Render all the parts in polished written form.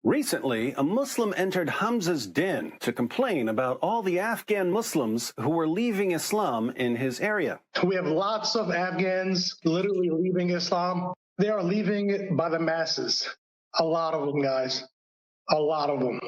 Recently, a Muslim entered Hamza's den to complain about all the Afghan Muslims who were leaving Islam in his area. We have lots of Afghans literally leaving Islam. They are leaving it by the masses. A lot of them, guys. A lot of them.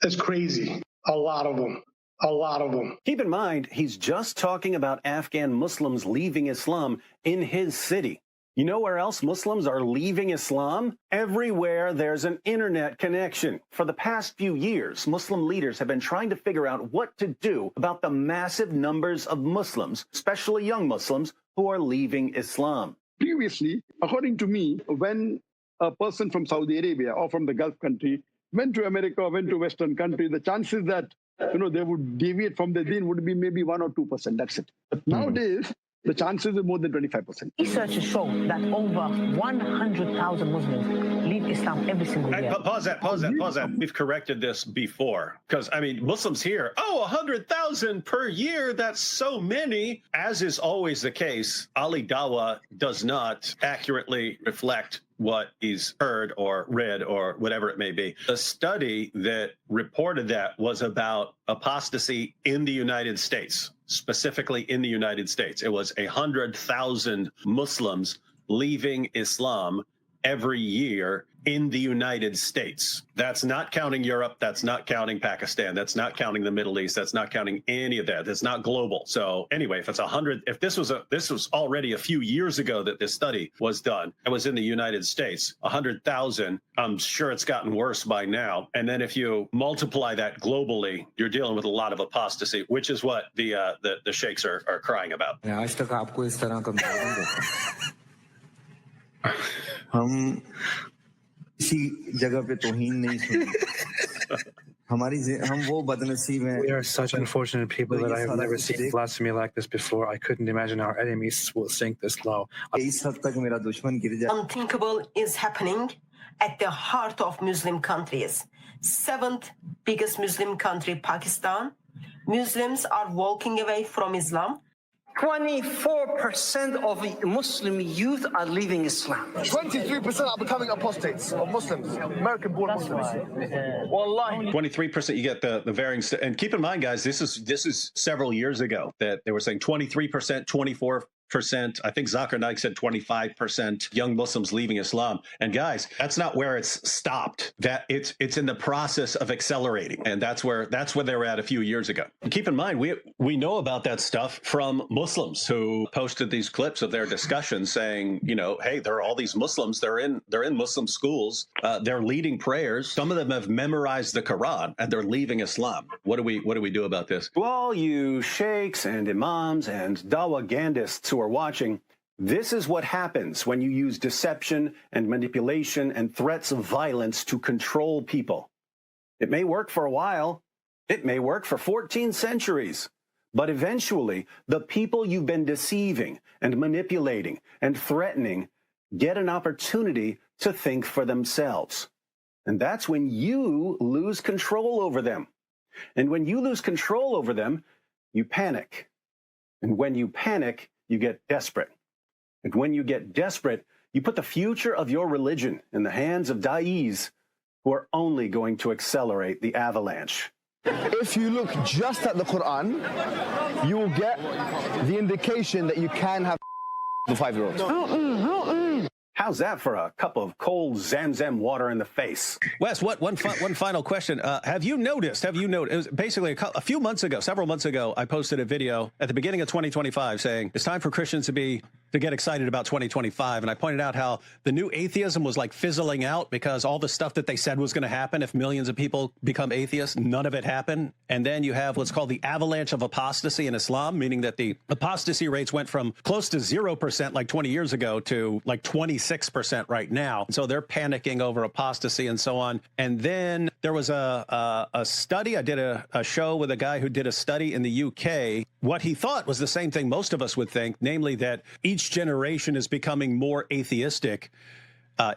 It's crazy. A lot of them. A lot of them. Keep in mind, he's just talking about Afghan Muslims leaving Islam in his city. You know where else Muslims are leaving Islam? Everywhere there's an internet connection. For the past few years, Muslim leaders have been trying to figure out what to do about the massive numbers of Muslims, especially young Muslims, who are leaving Islam. Previously, according to me, when a person from Saudi Arabia or from the Gulf country went to America or went to Western country, the chances that they would deviate from the deen would be maybe 1 or 2%. That's it. But nowadays, the chances are more than 25%. Research show that over 100,000 Muslims leave Islam every single year. Pause that. We've corrected this before. Because, Muslims here, 100,000 per year, that's so many. As is always the case, Ali Dawah does not accurately reflect what he's heard or read or whatever it may be. The study that reported that was about apostasy in the United States, specifically in the United States. It was 100,000 Muslims leaving Islam every year in the United States. That's not counting Europe. That's not counting Pakistan. That's not counting the Middle East. That's not counting any of that. That's not global. So anyway, if it's 100, if this was already a few years ago that this study was done, it was in the United States, 100,000. I'm sure it's gotten worse by now. And then if you multiply that globally, you're dealing with a lot of apostasy, which is what the sheikhs are crying about. हम किसी जगह पे तौहीन नहीं सुने हम वो बदनसीब हैं. We are such unfortunate people that I have never seen blasphemy like this before. I couldn't imagine our enemies will sink this low. इस हद तक मेरा दुश्मन गिर जाए. Unthinkable is happening at the heart of Muslim countries. 7th biggest Muslim country, Pakistan. Muslims are walking away from Islam. 24% of Muslim youth are leaving Islam. 23% are becoming apostates of Muslims, American-born Muslims. Wallahi. 23%, you get the varying, and keep in mind, guys, this is several years ago that they were saying 23%, 24%. I think Zakir Naik said 25% young Muslims leaving Islam. And guys, that's not where it's stopped. That it's in the process of accelerating. And that's where they were at a few years ago. And keep in mind, we know about that stuff from Muslims who posted these clips of their discussions saying, hey, there are all these Muslims, they're in Muslim schools, they're leading prayers. Some of them have memorized the Quran and they're leaving Islam. What do we do about this? To all you sheikhs and imams and dawagandists who are watching, this is what happens when you use deception and manipulation and threats of violence to control people. It may work for a while. It may work for 14 centuries. But eventually, the people you've been deceiving and manipulating and threatening get an opportunity to think for themselves. And that's when you lose control over them. And when you lose control over them, you panic. And when you panic, you get desperate. And when you get desperate, you put the future of your religion in the hands of da'is who are only going to accelerate the avalanche. If you look just at the Quran, you will get the indication that you can have the 5-year-olds. How's that for a cup of cold Zamzam water in the face? Wes, one final question. Have you noticed, it was basically a few months ago, several months ago, I posted a video at the beginning of 2025 saying it's time for Christians to get excited about 2025. And I pointed out how the new atheism was like fizzling out because all the stuff that they said was going to happen if millions of people become atheists, none of it happened. And then you have what's called the avalanche of apostasy in Islam, meaning that the apostasy rates went from close to 0% like 20 years ago to like 26% right now. So they're panicking over apostasy and so on. And then there was a study. I did a show with a guy who did a study in the UK. What he thought was the same thing most of us would think, namely that each generation is becoming more atheistic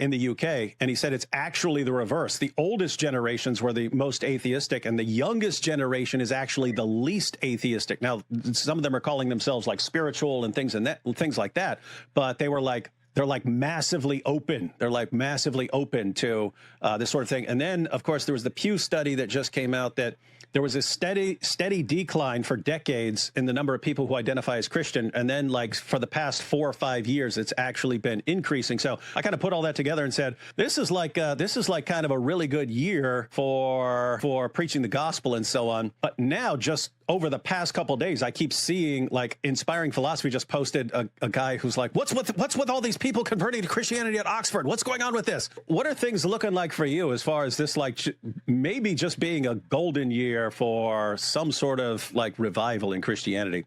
in the UK. And he said it's actually the reverse. The oldest generations were the most atheistic, and the youngest generation is actually the least atheistic. Now, some of them are calling themselves like spiritual and things like that, but they were like, they're like massively open. They're like massively open to this sort of thing. And then, of course, there was the Pew study that just came out that there was a steady decline for decades in the number of people who identify as Christian. And then, like, for the past 4 or 5 years, it's actually been increasing. So I kind of put all that together and said, this is like kind of a really good year for preaching the gospel and so on. But now, just over the past couple of days, I keep seeing, like, Inspiring Philosophy just posted a guy who's like, what's with all these people converting to Christianity at Oxford? What's going on with this? What are things looking like for you as far as this, like, maybe just being a golden year for some sort of, like, revival in Christianity?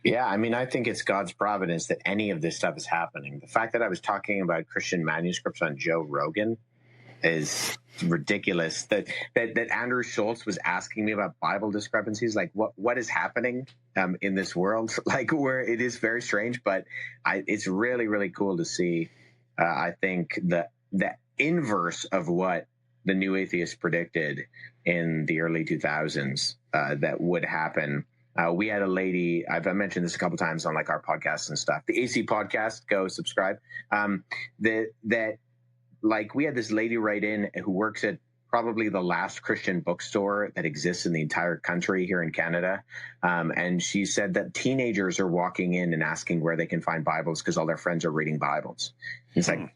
Yeah, I mean, I think it's God's providence that any of this stuff is happening. The fact that I was talking about Christian manuscripts on Joe Rogan is ridiculous. That Andrew Schultz was asking me about Bible discrepancies, like what is happening in this world, like, where it is very strange, but it's really, really cool to see. I think the inverse of what the New Atheists predicted in the early 2000s that would happen. We had a lady, I've mentioned this a couple times on, like, our podcasts and stuff, the AC podcast, go subscribe. Like, we had this lady write in who works at probably the last Christian bookstore that exists in the entire country here in Canada. And she said that teenagers are walking in and asking where they can find Bibles because all their friends are reading Bibles. It's like,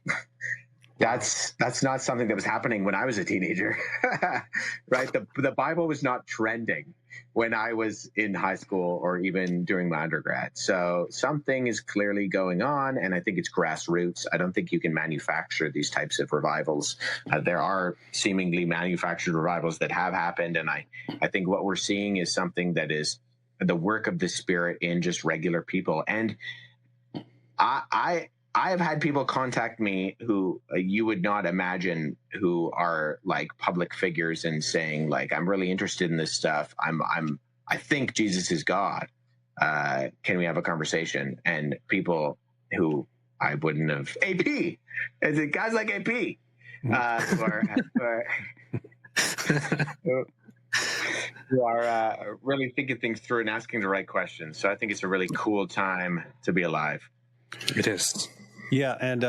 that's not something that was happening when I was a teenager, right? The Bible was not trending when I was in high school or even during my undergrad. So something is clearly going on, and I think it's grassroots. I don't think you can manufacture these types of revivals. There are seemingly manufactured revivals that have happened, and I think what we're seeing is something that is the work of the Spirit in just regular people. And I have had people contact me who you would not imagine, who are, like, public figures, and saying, like, I'm really interested in this stuff. I think Jesus is God. Can we have a conversation? And people who I wouldn't have, AP, is it guys like AP, who are really thinking things through and asking the right questions. So I think it's a really cool time to be alive. It is. Yeah, and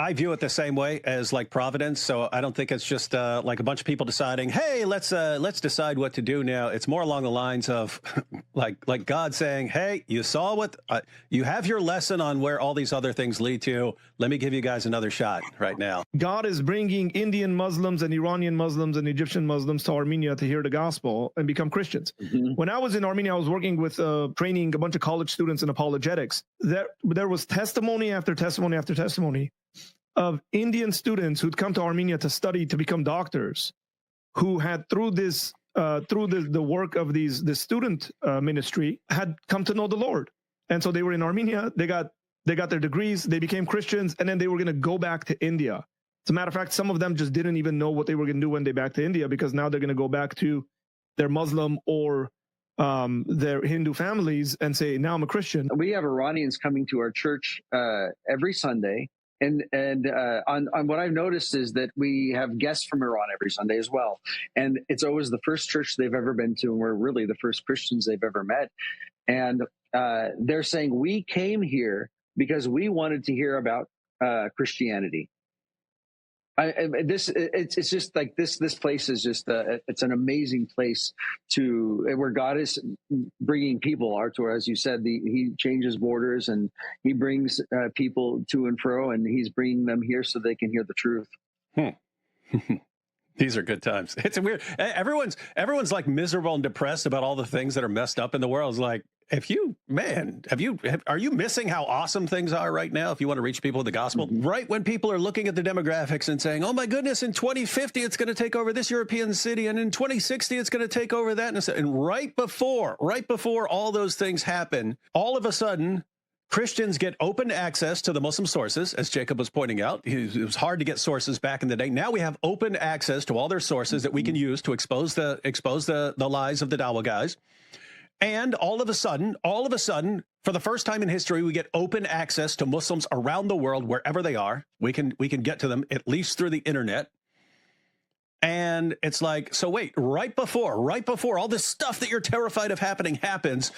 I view it the same way as, like, providence. So I don't think it's just like a bunch of people deciding, hey, let's decide what to do now. It's more along the lines of like God saying, hey, you saw what you have your lesson on where all these other things lead to. Let me give you guys another shot right now. God is bringing Indian Muslims and Iranian Muslims and Egyptian Muslims to Armenia to hear the gospel and become Christians. Mm-hmm. When I was in Armenia, I was working with training a bunch of college students in apologetics. There was testimony after testimony after testimony of Indian students who'd come to Armenia to study to become doctors, who had through the work of the student ministry had come to know the Lord. And so they were in Armenia, they got their degrees, they became Christians, and then they were going to go back to India. As a matter of fact, some of them just didn't even know what they were going to do when they back to India, because now they're going to go back to their Muslim or their Hindu families and say, now I'm a Christian. We have Iranians coming to our church every Sunday. And on what I've noticed is that we have guests from Iran every Sunday as well. And it's always the first church they've ever been to, and we're really the first Christians they've ever met. And they're saying, we came here because we wanted to hear about Christianity. It's just like this place is just it's an amazing place where God is bringing people. Artur, as you said, he changes borders and he brings people to and fro, and he's bringing them here so they can hear the truth. These are good times. It's a weird. Everyone's like miserable and depressed about all the things that are messed up in the world. It's like, are you missing how awesome things are right now? If you want to reach people with the gospel, right when people are looking at the demographics and saying, "Oh my goodness, in 2050 it's going to take over this European city, and in 2060 it's going to take over that," and right before all those things happen, all of a sudden, Christians get open access to the Muslim sources, as Jacob was pointing out. It was hard to get sources back in the day. Now we have open access to all their sources that we can use to expose the lies of the Dawa guys. And all of a sudden, for the first time in history, we get open access to Muslims around the world, wherever they are. We can get to them at least through the internet. And it's like, so wait, right before all this stuff that you're terrified of happening happens,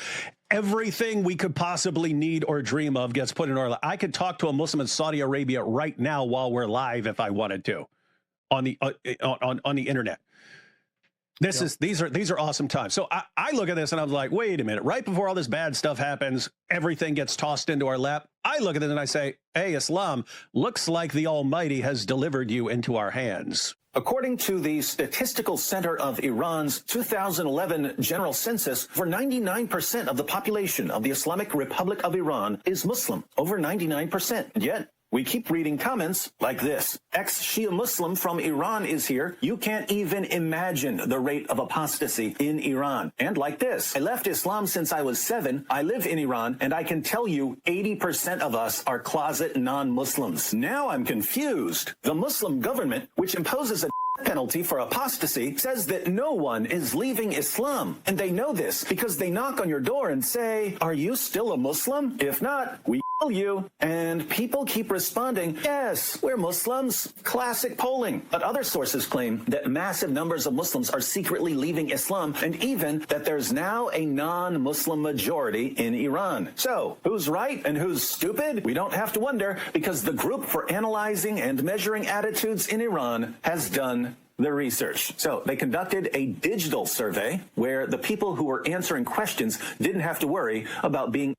everything we could possibly need or dream of gets put in our lap. I could talk to a Muslim in Saudi Arabia right now while we're live if I wanted to on the internet. These are awesome times. So I look at this and I was like, wait a minute, right before all this bad stuff happens, everything gets tossed into our lap. I look at it and I say, hey, Islam, looks like the Almighty has delivered you into our hands. According to the Statistical Center of Iran's 2011 General Census, over 99% of the population of the Islamic Republic of Iran is Muslim, over 99%. And yet, we keep reading comments like this. Ex-Shia Muslim from Iran is here. You can't even imagine the rate of apostasy in Iran. And like this. I left Islam since I was 7. I live in Iran, and I can tell you 80% of us are closet non-Muslims. Now I'm confused. The Muslim government, which imposes a penalty for apostasy, says that no one is leaving Islam. And they know this because they knock on your door and say, are you still a Muslim? If not, we kill you. And people keep responding, yes, we're Muslims. Classic polling. But other sources claim that massive numbers of Muslims are secretly leaving Islam, and even that there's now a non-Muslim majority in Iran. So, who's right and who's stupid? We don't have to wonder, because the Group for Analyzing and Measuring Attitudes in Iran has done the research. So they conducted a digital survey where the people who were answering questions didn't have to worry about being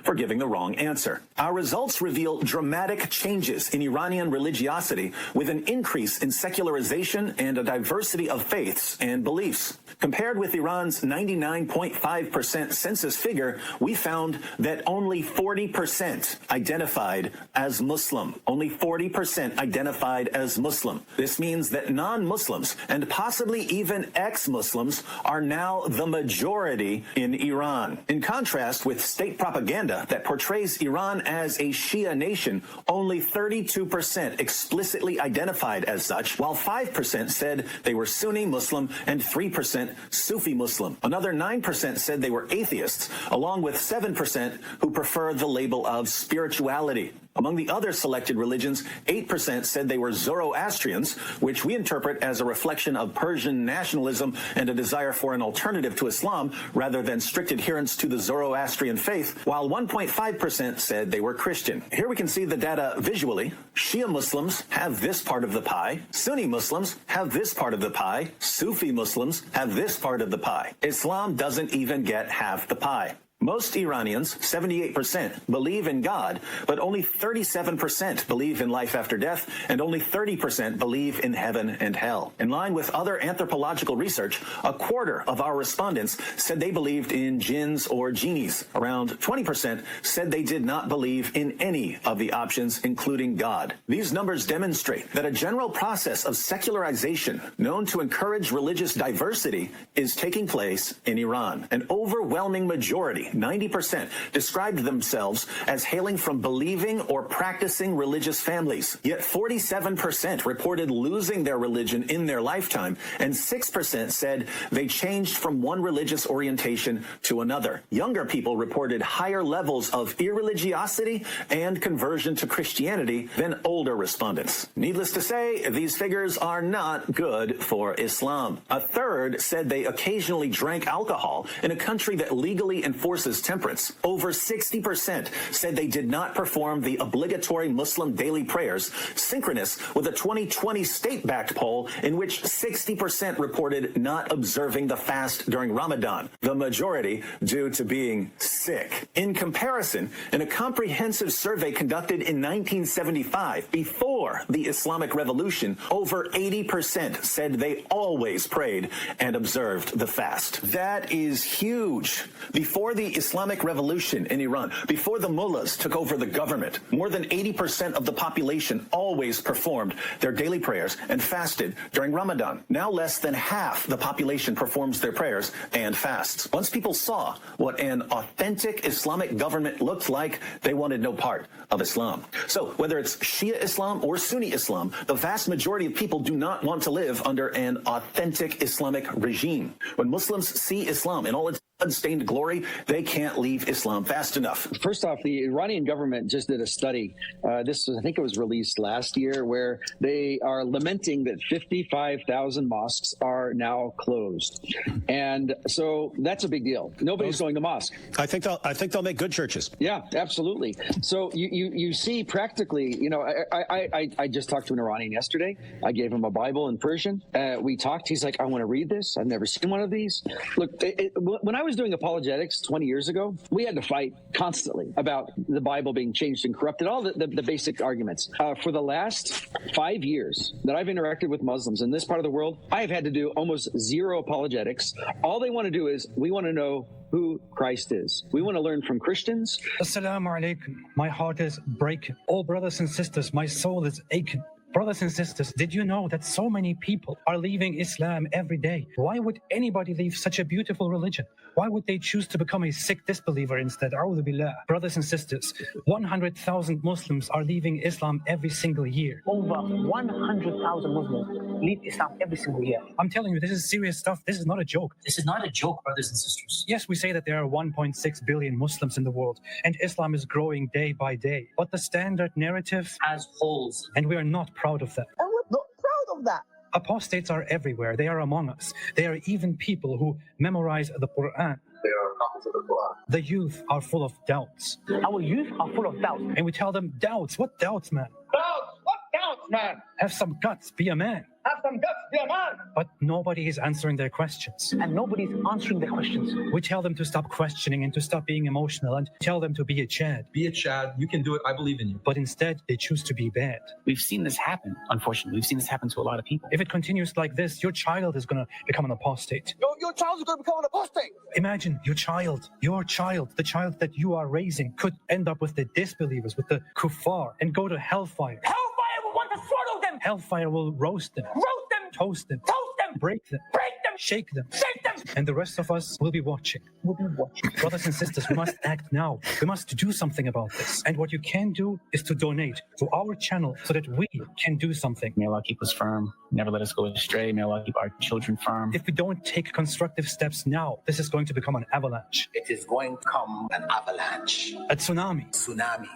for giving the wrong answer. Our results reveal dramatic changes in Iranian religiosity, with an increase in secularization and a diversity of faiths and beliefs. Compared with Iran's 99.5% census figure, we found that only 40% identified as Muslim. Only 40% identified as Muslim. This means that non-Muslims and possibly even ex-Muslims are now the majority in Iran. In contrast with state propaganda that portrays Iran as a Shia nation, only 32% explicitly identified as such, while 5% said they were Sunni Muslim and 3% Sufi Muslim. Another 9% said they were atheists, along with 7% who prefer the label of spirituality. Among the other selected religions, 8% said they were Zoroastrians, which we interpret as a reflection of Persian nationalism and a desire for an alternative to Islam rather than strict adherence to the Zoroastrian faith, while 1.5% said they were Christian. Here we can see the data visually. Shia Muslims have this part of the pie. Sunni Muslims have this part of the pie. Sufi Muslims have this part of the pie. Islam doesn't even get half the pie. Most Iranians, 78%, believe in God, but only 37% believe in life after death, and only 30% believe in heaven and hell. In line with other anthropological research, a quarter of our respondents said they believed in jinns or genies. Around 20% said they did not believe in any of the options, including God. These numbers demonstrate that a general process of secularization, known to encourage religious diversity, is taking place in Iran. An overwhelming majority, 90%, described themselves as hailing from believing or practicing religious families. Yet 47% reported losing their religion in their lifetime, and 6% said they changed from one religious orientation to another. Younger people reported higher levels of irreligiosity and conversion to Christianity than older respondents. Needless to say, these figures are not good for Islam. A third said they occasionally drank alcohol in a country that legally enforces temperance. Over 60% said they did not perform the obligatory Muslim daily prayers, synchronous with a 2020 state-backed poll in which 60% reported not observing the fast during Ramadan, the majority due to being sick. In comparison, in a comprehensive survey conducted in 1975, before the Islamic Revolution, over 80% said they always prayed and observed the fast. That is huge. Before the Islamic Revolution in Iran, before the mullahs took over the government, more than 80% of the population always performed their daily prayers and fasted during Ramadan. Now less than half the population performs their prayers and fasts. Once people saw what an authentic Islamic government looked like, they wanted no part of Islam. So whether it's Shia Islam or Sunni Islam, the vast majority of people do not want to live under an authentic Islamic regime. When Muslims see Islam in all its blood-stained glory, they can't leave Islam fast enough. First off, the Iranian government just did a study. I think it was released last year, where they are lamenting that 55,000 mosques are now closed. And so that's a big deal. Nobody's going to mosque. I think they'll make good churches. Yeah, absolutely. So you see practically, I just talked to an Iranian yesterday. I gave him a Bible in Persian. We talked. He's like, I want to read this. I've never seen one of these. Look, when I was doing apologetics 20 years ago, we had to fight constantly about the Bible being changed and corrupted, all the basic arguments. For the last 5 years that I've interacted with Muslims in this part of the world, I've had to do almost zero apologetics. All they want to do is, we want to know who Christ is. We want to learn from Christians. Assalamu alaikum. My heart is breaking. Oh, brothers and sisters, my soul is aching. Brothers and sisters, did you know that so many people are leaving Islam every day? Why would anybody leave such a beautiful religion? Why would they choose to become a sick disbeliever instead? A'udhu billah. Brothers and sisters, 100,000 Muslims are leaving Islam every single year. Over 100,000 Muslims leave Islam every single year. I'm telling you, this is serious stuff. This is not a joke. This is not a joke, brothers and sisters. Yes, we say that there are 1.6 billion Muslims in the world, and Islam is growing day by day. But the standard narrative has holes. And we are not proud of that. And we're not proud of that. Apostates are everywhere. They are among us. There are even people who memorize the Quran. They are copies of the Quran. The youth are full of doubts. Our youth are full of doubts. And we tell them, doubts? What doubts, man? Doubts? What doubts, man? Have some guts. Be a man. Have some guts, be a man. But nobody is answering their questions. And nobody's answering their questions. We tell them to stop questioning and to stop being emotional and tell them to be a Chad. Be a Chad. You can do it. I believe in you. But instead, they choose to be bad. We've seen this happen, unfortunately. We've seen this happen to a lot of people. If it continues like this, your child is going to become an apostate. Your child is going to become an apostate. Imagine your child, the child that you are raising, could end up with the disbelievers, with the kuffar, and go to hellfire. Hellfire will want to swallow them. Hellfire will roast them. Roast them. Toast them. Toast them. Break them. Break them. Shake them. Shake them. And the rest of us will be watching. We'll be watching. Brothers and sisters, we must act now. We must do something about this. And what you can do is to donate to our channel so that we can do something. May Allah keep us firm. Never let us go astray. May Allah keep our children firm. If we don't take constructive steps now, this is going to become an avalanche. It is going to come an avalanche. A tsunami. Tsunami.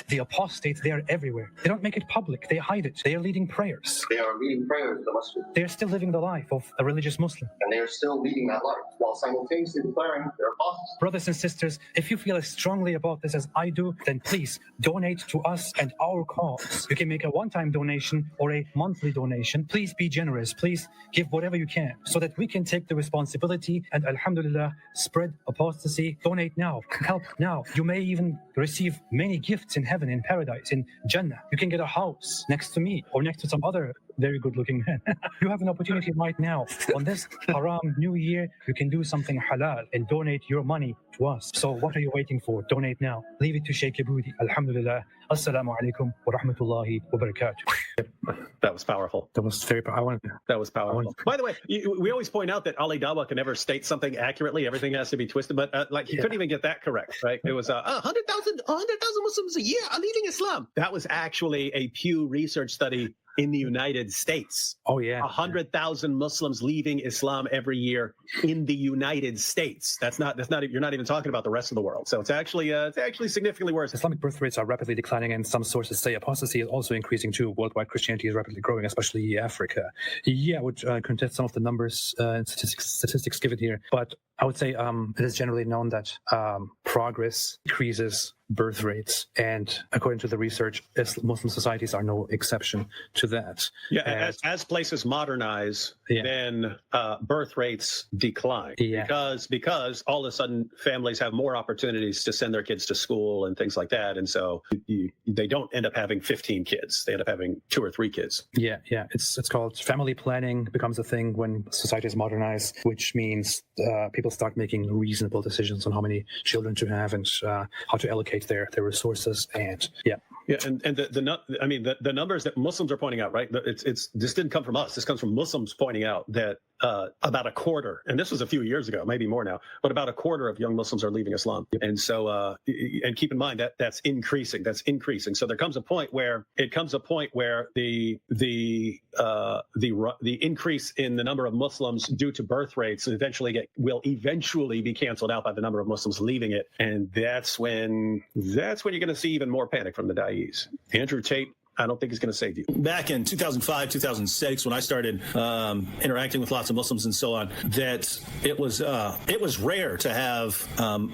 The apostates, they are everywhere. They don't make it public. They hide it. They are leading prayers. They are leading prayers to the Muslims. They are still living the life of a religious Muslim. And they are still leading that life while simultaneously declaring their apostasy. Brothers and sisters, if you feel as strongly about this as I do, then please donate to us and our cause. You can make a one-time donation or a monthly donation. Please be generous. Please give whatever you can so that we can take the responsibility and, alhamdulillah, spread apostasy. Donate now. Help now. You may even receive many gifts in heaven, in paradise, in Jannah. You can get a house next to me or next to some other very good-looking man. You have an opportunity right now. On this haram new year, you can do something halal and donate your money to us. So what are you waiting for? Donate now. Leave it to Sheikh Aboudi. Alhamdulillah. Assalamu alaikum wa rahmatullahi wa barakatuh. That was powerful. That was very powerful. That was powerful. By the way, we always point out that Ali Dawah can never state something accurately. Everything has to be twisted. But he couldn't even get that correct, right? It was 100,000 Muslims a year are leaving Islam. That was actually a Pew Research study in the United States. Oh, yeah. 100,000 Muslims leaving Islam every year in the United States. That's not, you're not even talking about the rest of the world. So it's actually significantly worse. Islamic birth rates are rapidly declining, and some sources say apostasy is also increasing too. Worldwide Christianity is rapidly growing, especially Africa. Yeah, I would contest some of the numbers and statistics given here, but I would say it is generally known that progress increases birth rates, and according to the research, Muslim societies are no exception to that. Yeah, as places modernize, then birth rates decline. Yeah. Because all of a sudden families have more opportunities to send their kids to school and things like that, and so they don't end up having 15 kids. They end up having 2 or 3 kids. Yeah. It's called family planning becomes a thing when societies modernize, which means people start making reasonable decisions on how many children to have and how to allocate their resources. And the numbers that Muslims are pointing out, right? This didn't come from us. This comes from Muslims pointing out that about a quarter, and this was a few years ago, maybe more now, but about a quarter of young Muslims are leaving Islam. And so, and keep in mind that that's increasing. That's increasing. So there comes a point where the increase in the number of Muslims due to birth rates will eventually be canceled out by the number of Muslims leaving it, and that's when you're going to see even more panic from the Da'is. Andrew Tate, I don't think it's going to save you. Back in 2005, 2006, when I started interacting with lots of Muslims and so on, that it was rare to have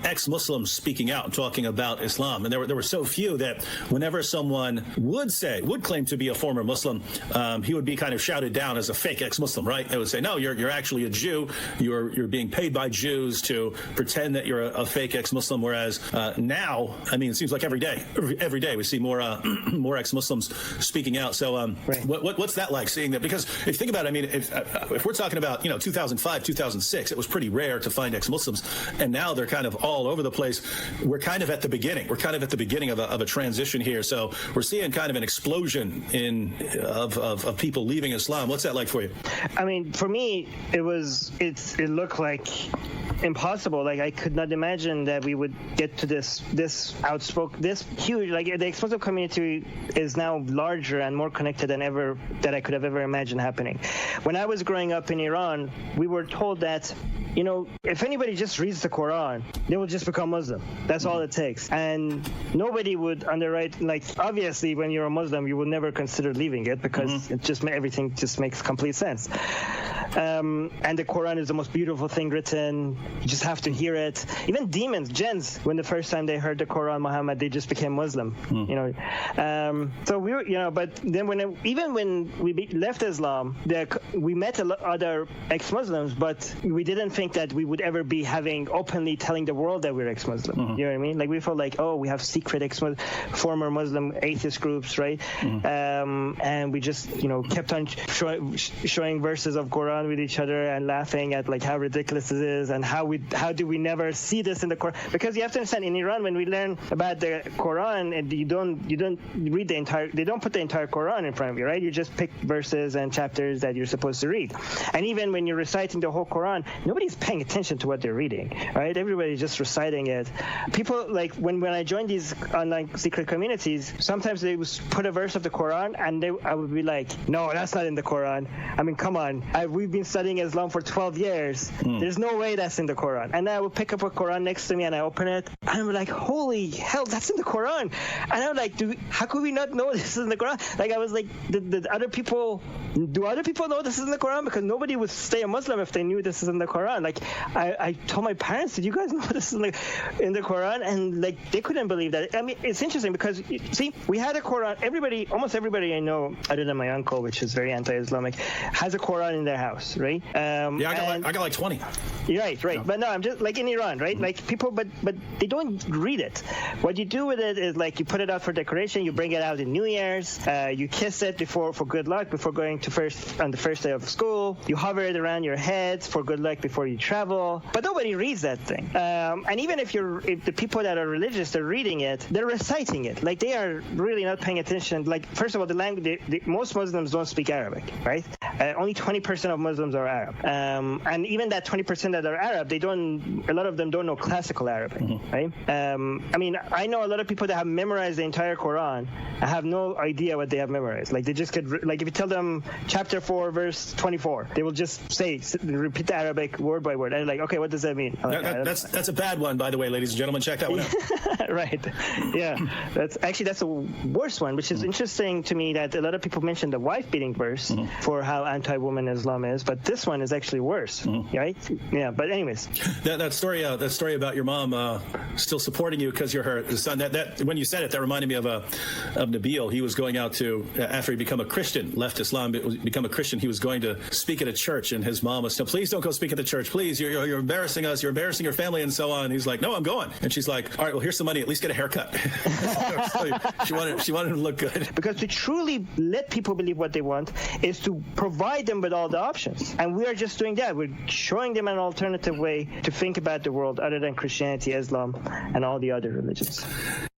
ex-Muslims speaking out and talking about Islam. And there were so few that whenever someone would claim to be a former Muslim, he would be kind of shouted down as a fake ex-Muslim, right? They would say, no, you're actually a Jew. You're being paid by Jews to pretend that you're a fake ex-Muslim. Whereas now, I mean, it seems like every day we see more more ex-Muslims speaking out. So what's that like, seeing that? Because if you think about it, I mean, if we're talking about 2005, 2006, it was pretty rare to find ex-Muslims, and now they're kind of all over the place. We're kind of at the beginning. We're kind of at the beginning of a transition here. So we're seeing kind of an explosion of people leaving Islam. What's that like for you? I mean, for me, it looked like impossible. Like, I could not imagine that we would get to this outspoken, this huge, like the explosive community is now larger and more connected than ever that I could have ever imagined happening. When I was growing up in Iran, we were told that, if anybody just reads the Quran, they will just become Muslim. That's all it takes. And nobody would underwrite, like, obviously when you're a Muslim, you will never consider leaving it because everything just makes complete sense. And the Quran is the most beautiful thing written. You just have to hear it. Even jinns, when the first time they heard the Quran, Muhammad, they just became Muslim. So we were, but then when we left Islam, we met other ex-Muslims, but we didn't think that we would ever be openly telling the world that we're ex-Muslim. You know what I mean? Like, we felt like, we have secret former Muslim atheist groups, right? And we just, kept on showing verses of Quran with each other and laughing at like how ridiculous it is and how do we never see this in the Quran? Because you have to understand, in Iran, when we learn about the Quran, and you don't read the entire, they don't put the entire Quran in front of you, right? You just pick verses and chapters that you're supposed to read. And even when you're reciting the whole Quran, nobody's paying attention to what they're reading, right? Everybody's just reciting it. People, like, when I joined these online secret communities, sometimes they would put a verse of the Quran and I would be like, no, that's not in the Quran. I mean, come on. We've been studying Islam for 12 years. There's no way that's in the Quran. And I would pick up a Quran next to me and I open it and I'm like, holy hell, that's in the Quran. And I'm like, how could we not know this is in the Quran? Like, I was like, do other people know this is in the Quran? Because nobody would stay a Muslim if they knew this is in the Quran. Like, I told my parents, did you guys know this is in the Quran? And like, they couldn't believe that. I mean, it's interesting because, see, we had a Quran. Almost everybody I know, other than my uncle, which is very anti-Islamic, has a Quran in their house, right? I got like 20. Right. Yeah. But no, I'm just like in Iran, right? Like people, but they don't read it. What you do with it is like you put it out for decoration. You bring it out in New Year's. You kiss it for good luck before going on the first day of school. You hover it around your head for good luck before you travel. But nobody reads that thing. And even if the people that are religious, they're reading it, they're reciting it. Like, they are really not paying attention. Like, first of all, the language. Most Muslims don't speak Arabic, right? Only 20% of Muslims are Arab. And even that 20% that are Arab, a lot of them don't know classical Arabic, right? I mean, I know a lot of people that have memorized the entire Quran. I have no idea what they have memorized. Like, they just could, like, if you tell them chapter 4, verse 24, they will just repeat the Arabic word by word. And like, okay, what does that mean? That's a bad one, by the way, ladies and gentlemen. Check that one out. Right. Yeah. That's a worse one, which is interesting to me that a lot of people mention the wife-beating verse for how anti-woman Islam is, but this one is actually worse, right? Yeah. But anyways, that story about your mom still supporting you because you're her son. That when you said it, that reminded me of Nabil. He was going out to, after he became a Christian, left Islam, become a Christian. He was going to speak at a church, and his mom was saying, "Please don't go speak at the church. Please, you're embarrassing us. You're embarrassing your family, and so on." And he's like, "No, I'm going." And she's like, "All right, well, here's some money. At least get a haircut." So she wanted to look good. Because to truly let people believe what they want is to provide them with all the options, and we are just doing that. We're showing them an alternative way to think about the world other than Christianity, Islam, and all the other religions.